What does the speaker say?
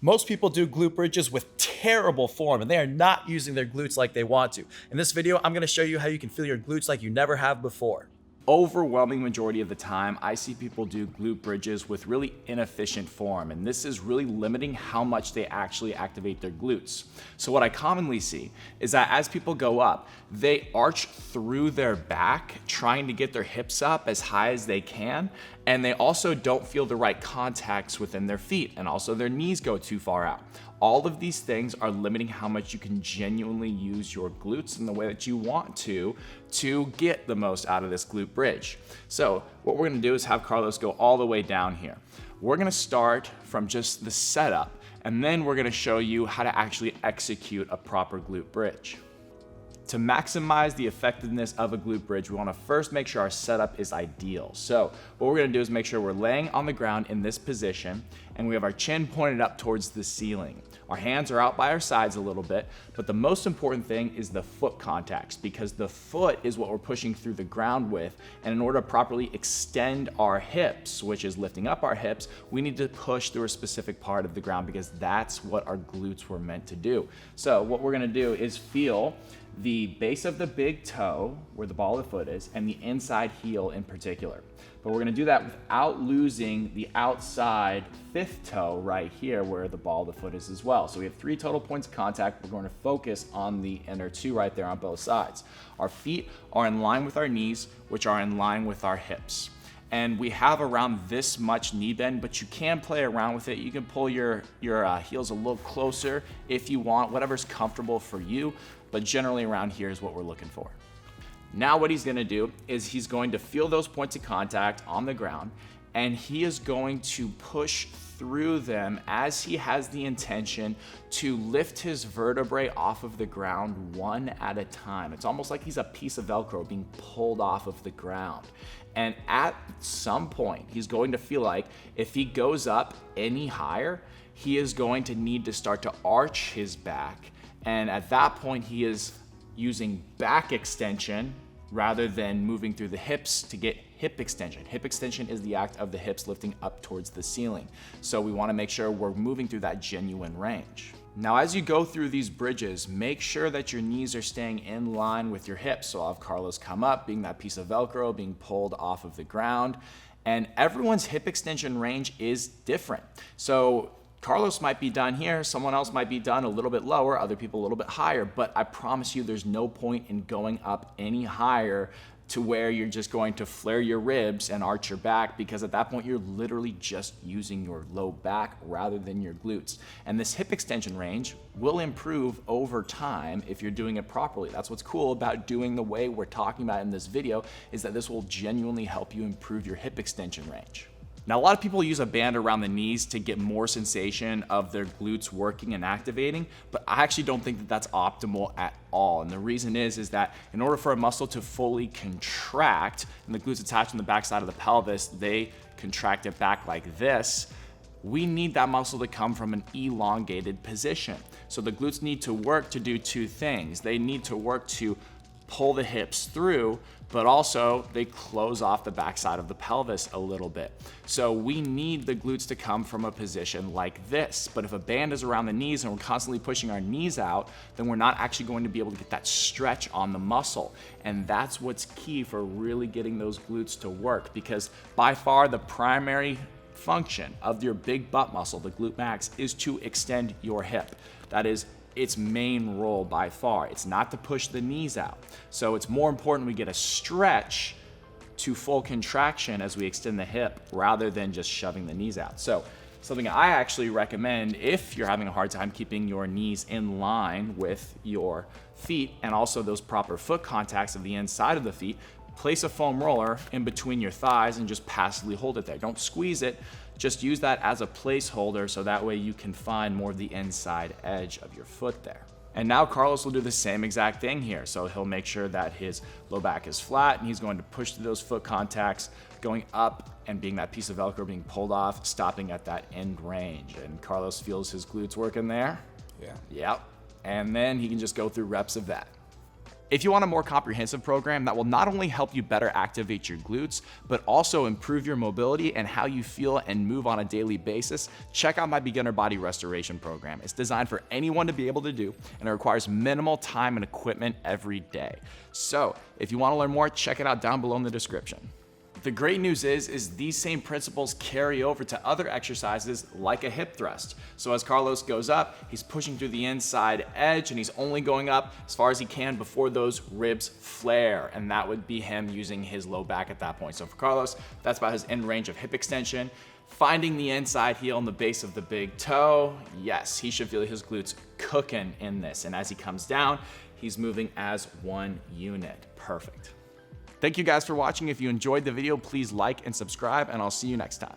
Most people do glute bridges with terrible form and they are not using their glutes like they want to. In this video, I'm gonna show you how you can feel your glutes like you never have before. Overwhelming majority of the time, I see people do glute bridges with really inefficient form, and this is really limiting how much they actually activate their glutes. So what I commonly see is that as people go up, they arch through their back, trying to get their hips up as high as they can, and they also don't feel the right contacts within their feet, and also their knees go too far out. All of these things are limiting how much you can genuinely use your glutes in the way that you want to get the most out of this glute bridge. So what we're gonna do is have Carlos go all the way down here. We're gonna start from just the setup, and then we're gonna show you how to actually execute a proper glute bridge. To maximize the effectiveness of a glute bridge, we wanna first make sure our setup is ideal. So what we're gonna do is make sure we're laying on the ground in this position, and we have our chin pointed up towards the ceiling. Our hands are out by our sides a little bit, but the most important thing is the foot contacts, because the foot is what we're pushing through the ground with, and in order to properly extend our hips, which is lifting up our hips, we need to push through a specific part of the ground because that's what our glutes were meant to do. So what we're gonna do is feel the base of the big toe, where the ball of the foot is, and the inside heel in particular. But we're gonna do that without losing the outside fifth toe right here where the ball of the foot is as well. So we have 3 total points of contact. We're going to focus on the inner 2 right there on both sides. Our feet are in line with our knees, which are in line with our hips. And we have around this much knee bend, but you can play around with it. You can pull your heels a little closer if you want, whatever's comfortable for you, but generally around here is what we're looking for. Now what he's gonna do is he's going to feel those points of contact on the ground, and he is going to push through them as he has the intention to lift his vertebrae off of the ground one at a time. It's almost like he's a piece of Velcro being pulled off of the ground. And at some point, he's going to feel like if he goes up any higher, he is going to need to start to arch his back. And at that point, he is using back extension rather than moving through the hips to get hip extension. Hip extension is the act of the hips lifting up towards the ceiling. So we wanna make sure we're moving through that genuine range. Now, as you go through these bridges, make sure that your knees are staying in line with your hips. So I'll have Carlos come up, being that piece of Velcro, being pulled off of the ground. And everyone's hip extension range is different. So Carlos might be done here, someone else might be done a little bit lower, other people a little bit higher, but I promise you there's no point in going up any higher to where you're just going to flare your ribs and arch your back, because at that point you're literally just using your low back rather than your glutes. And this hip extension range will improve over time if you're doing it properly. That's what's cool about doing the way we're talking about in this video, is that this will genuinely help you improve your hip extension range. Now, a lot of people use a band around the knees to get more sensation of their glutes working and activating, but I actually don't think that that's optimal at all. And the reason is that in order for a muscle to fully contract, and the glutes attached on the backside of the pelvis, they contract it back like this, we need that muscle to come from an elongated position. So the glutes need to work to do 2 things. They need to work to pull the hips through, but also they close off the backside of the pelvis a little bit. So we need the glutes to come from a position like this. But if a band is around the knees and we're constantly pushing our knees out, then we're not actually going to be able to get that stretch on the muscle. And that's what's key for really getting those glutes to work, because by far the primary function of your big butt muscle, the glute max, is to extend your hip. That is its main role by far. It's not to push the knees out. So it's more important we get a stretch to full contraction as we extend the hip rather than just shoving the knees out. So something I actually recommend if you're having a hard time keeping your knees in line with your feet and also those proper foot contacts of the inside of the feet, place a foam roller in between your thighs and just passively hold it there. Don't squeeze it. Just use that as a placeholder so that way you can find more of the inside edge of your foot there. And now Carlos will do the same exact thing here. So he'll make sure that his low back is flat and he's going to push through those foot contacts, going up and being that piece of Velcro being pulled off, stopping at that end range. And Carlos feels his glutes working there. Yeah. Yep. And then he can just go through reps of that. If you want a more comprehensive program that will not only help you better activate your glutes, but also improve your mobility and how you feel and move on a daily basis, check out my beginner body restoration program. It's designed for anyone to be able to do, and it requires minimal time and equipment every day. So if you want to learn more, check it out down below in the description. The great news is these same principles carry over to other exercises like a hip thrust. So as Carlos goes up, he's pushing through the inside edge and he's only going up as far as he can before those ribs flare. And that would be him using his low back at that point. So for Carlos, that's about his end range of hip extension. Finding the inside heel on the base of the big toe, yes, he should feel his glutes cooking in this. And as he comes down, he's moving as one unit. Perfect. Thank you guys for watching. If you enjoyed the video, please like and subscribe, and I'll see you next time.